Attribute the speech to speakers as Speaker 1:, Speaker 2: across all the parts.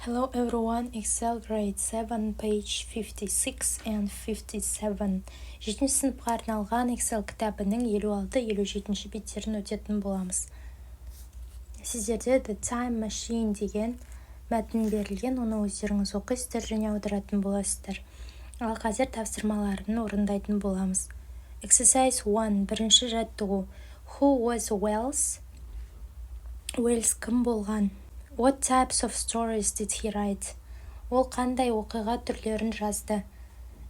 Speaker 1: Hello everyone, Excel grade 7, page 56 and 57. 7 сыныпқа арналған Excel кітабының 56-57 беттерін өтетін боламыз. Сіздерде The Time Machine деген мәтін берілген, оны өздеріңіз оқисыздар және аударатын боласыздар. Ал қазір тапсырмаларын орындайтын боламыз. Exercise 1, бірінші жаттығу. Who was Wells? Wells кім болған? What types of stories did he write? Ол қандай оқиға түрлерін жазды?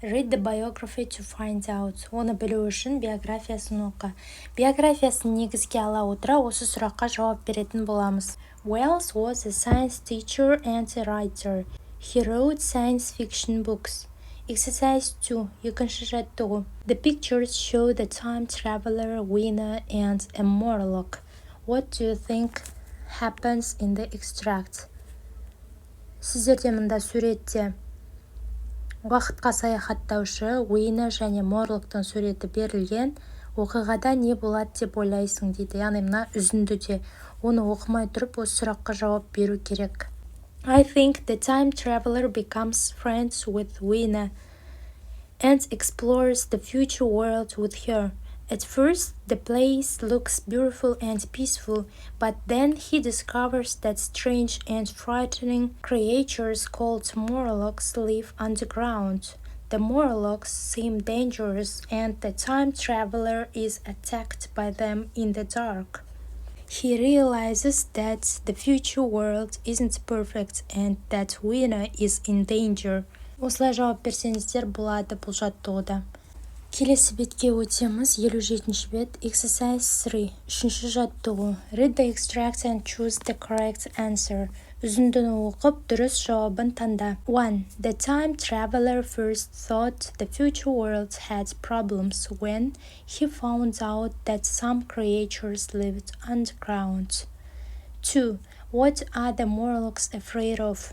Speaker 1: Read the biography to find out. Оны білу үшін биографиясын оқы. Биографиясын негізге ала отыра осы сұраққа жауап беретін боламыз. Wells was a science teacher and a writer. He wrote science fiction books. Exercise 2. Екінші жаттығу. The pictures show the time traveler, winner, and a monologue. What do you think happens in the extract? Сіздерде мұнда суретте уақытқа саяхаттаушы, winner және monologue'тың суреті берілген. Оқиғада не болады деп ойлайсың дейді. Яғни мына үзіндіде. Оны оқымай тұрып осы сұраққа жауап беру керек. I think the time traveler becomes friends with winner and explores the future world with her. At first, the place looks beautiful and peaceful, but then he discovers that strange and frightening creatures called Morlocks live underground. The Morlocks seem dangerous, and the time traveler is attacked by them in the dark. He realizes that the future world isn't perfect and that winner is in danger. Осылай жауап берсеңіздер болады бұл жаттығуда. Келесі бетке өтеміз. 57 бет. Exercise 3. Үшінші жаттығу. Read the extract and choose the correct answer. Үзіндіні оқып, дұрыс жауабын таңда. 1. The time traveler first thought the future world had problems when he found out that some creatures lived underground. 2. What are the Morlocks afraid of?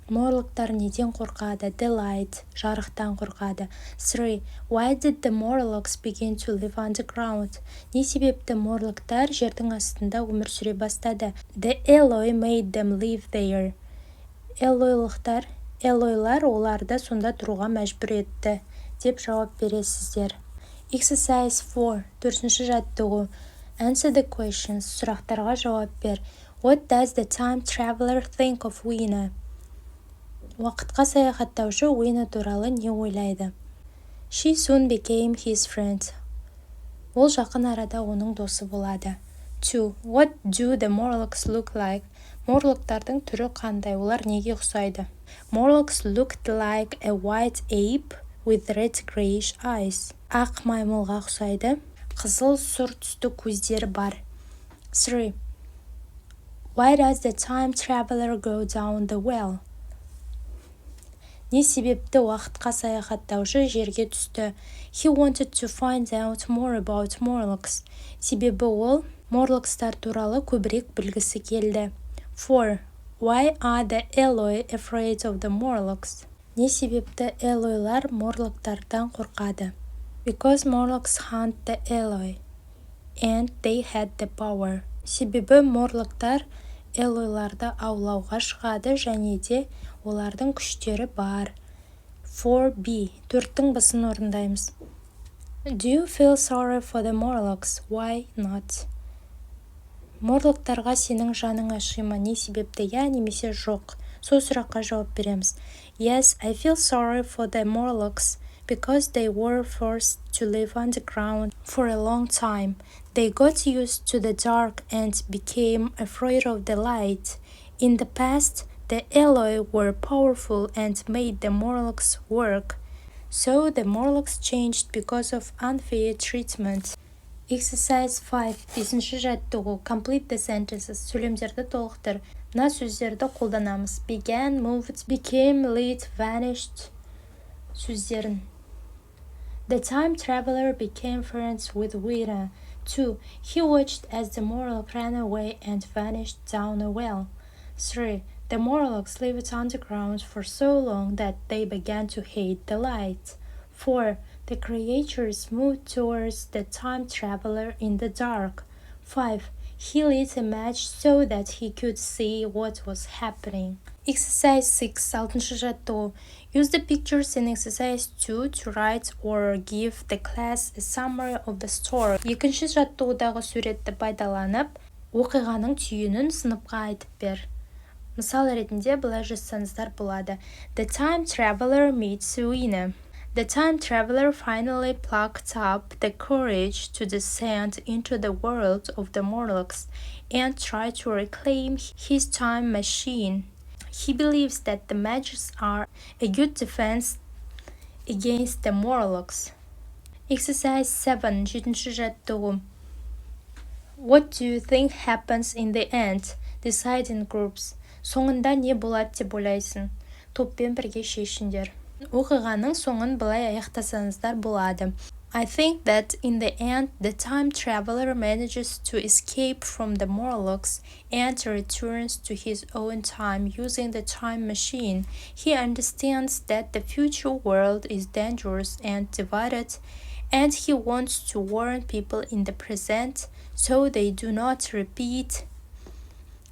Speaker 1: Морлоктар неден қорқады? The light, жарықтан қорқады. 3. Why did the Morlocks begin to live underground? Не себепті морлоктар жердің астында өмір сүре бастады? The Eloi made them live there. Элойлар оларды сонда тұруға мәжбүр етті, деп жауап бересіздер. Exercise 4. Төртінші жаттығу. Answer the questions. Сұрақтарға жауап бер. What does the time traveler think of winner? Уақытқа саяхаттаушы winner туралы не ойлайды? She soon became his friend. Ол жақын арада оның досы болады. 2. What do the Morlocks look like? Морлоктардың түрі қандай? Олар неге ұқсайды? Morlocks looked like a white ape with red grayish eyes. Ақ маймылға ұқсайды. Қызыл сұр түсті көздері бар. 3. Why does the time traveler go down the well? Не себепті уақытқа саяхаттаушы жерге түсті? He wanted to find out more about Morlocks. Себебі ол Morlocks'тар туралы көбірек білгісі келді. 4. Why are the Eloi afraid of the Morlocks? Не себепті Элойлар Morlock'тардан қорқады? Because Morlocks hunt the Eloi, and they had the power. Себебі Morlock'тар Элойларды аулауға шығады және де олардың күштері бар. 4b. Төрттің бісін орындаймыз. Do you feel sorry for the Morlocks? Why not? Морлоктарға сенің жаның ашима? Не себепті? Я немесе жоқ? Сол сұраққа жауап береміз. Yes, I feel sorry for the Morlocks because they were forced to live underground for a long time. They got used to the dark and became afraid of the light. In the past, the Eloi were powerful and made the Morlocks work. So the Morlocks changed because of unfair treatment. Exercise 5. Бесінші жаттығу. Complete the sentences. Сөйлемдерді толықтыр. Мына сөздерді қолданамыз. Began, moved, became, lead, vanished. Сөздерін. The time traveler became friends with winner. 2. He watched as the Morlock ran away and vanished down a well. 3. The Morlocks lived underground for so long that they began to hate the light. 4. The creatures moved towards the time traveler in the dark. 5. He lit a match so that he could see what was happening. Exercise 6. 6-шы жаттығу. Use the pictures in exercise 2 to write or give the class a summary of the story. Екінші жаттығудағы суретті пайдаланып, оқиғаның түйінін сыныпқа айтып бер. Мысал ретінде былай жазсаңыздар болады. The time traveler meets Winnie. The time traveler finally plucked up the courage to descend into the world of the Morlocks and try to reclaim his time machine. He believes that the magics are a good defense against the Morlocks. Exercise 7. 7-ші жаттығу. What do you think happens in the end? Decide in groups. Соңында не болады деп ойлайсың? Топпен бірге шешіңдер. Оқиғаның соңын былай аяқтасаңыздар болады. I think that in the end, the time traveler manages to escape from the Morlocks and returns to his own time using the time machine. He understands that the future world is dangerous and divided, and he wants to warn people in the present so they do not repeat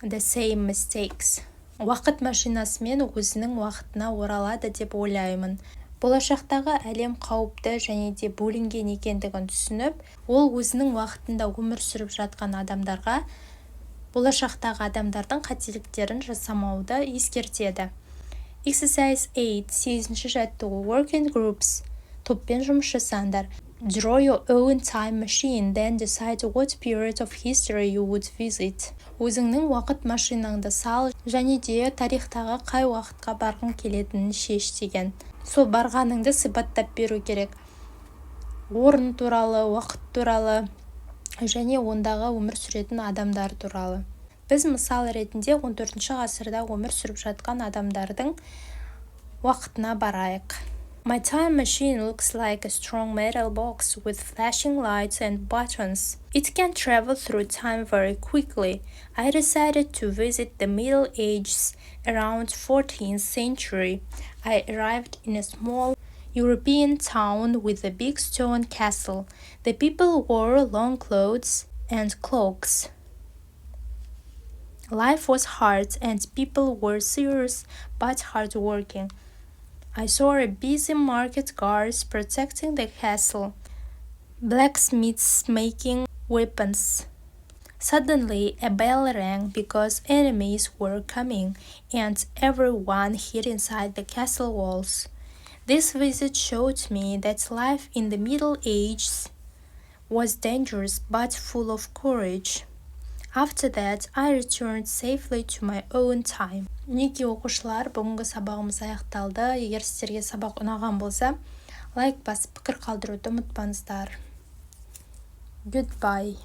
Speaker 1: the same mistakes. Уақыт машинасымен өзінің уақытына оралады деп ойлаймын. Болашақтағы әлем қауіпті және де бөлінген екендігін түсініп, ол өзінің уақытында өмір сүріп жатқан адамдарға болашақтағы адамдардың қателіктерін жасамауды ескертеді. Exercise 8. 8-ші жаттығу. Work in groups. Топпен жұмыс жасаңдар. Draw your own time machine, then decide what period of history you would visit. Өзіңнің уақыт машинаңды сал, және де тарихтағы қай уақытқа барғың келетінін шеш деген. Сол барғаныңды сипаттап беру керек. Орын туралы, уақыт туралы, және ондағы өмір сүретін адамдар туралы. Біз мысал ретінде 14-ші ғасырда өмір сүріп жатқан адамдардың уақытына барайық. My time machine looks like a strong metal box with flashing lights and buttons. It can travel through time very quickly. I decided to visit the Middle Ages around 14th century. I arrived in a small European town with a big stone castle. The people wore long clothes and cloaks. Life was hard and people were serious but hardworking. I saw a busy market guards protecting the castle, blacksmiths making weapons. Suddenly, a bell rang because enemies were coming, and everyone hid inside the castle walls. This visit showed me that life in the Middle Ages was dangerous but full of courage. After that, I returned safely to my own time. Мінекей оқушылар, бүгінгі сабағымыз аяқталды. Егер сіздерге сабақ ұнаған болса, лайк басып пікір қалдыруды ұмытпаңыздар. Goodbye.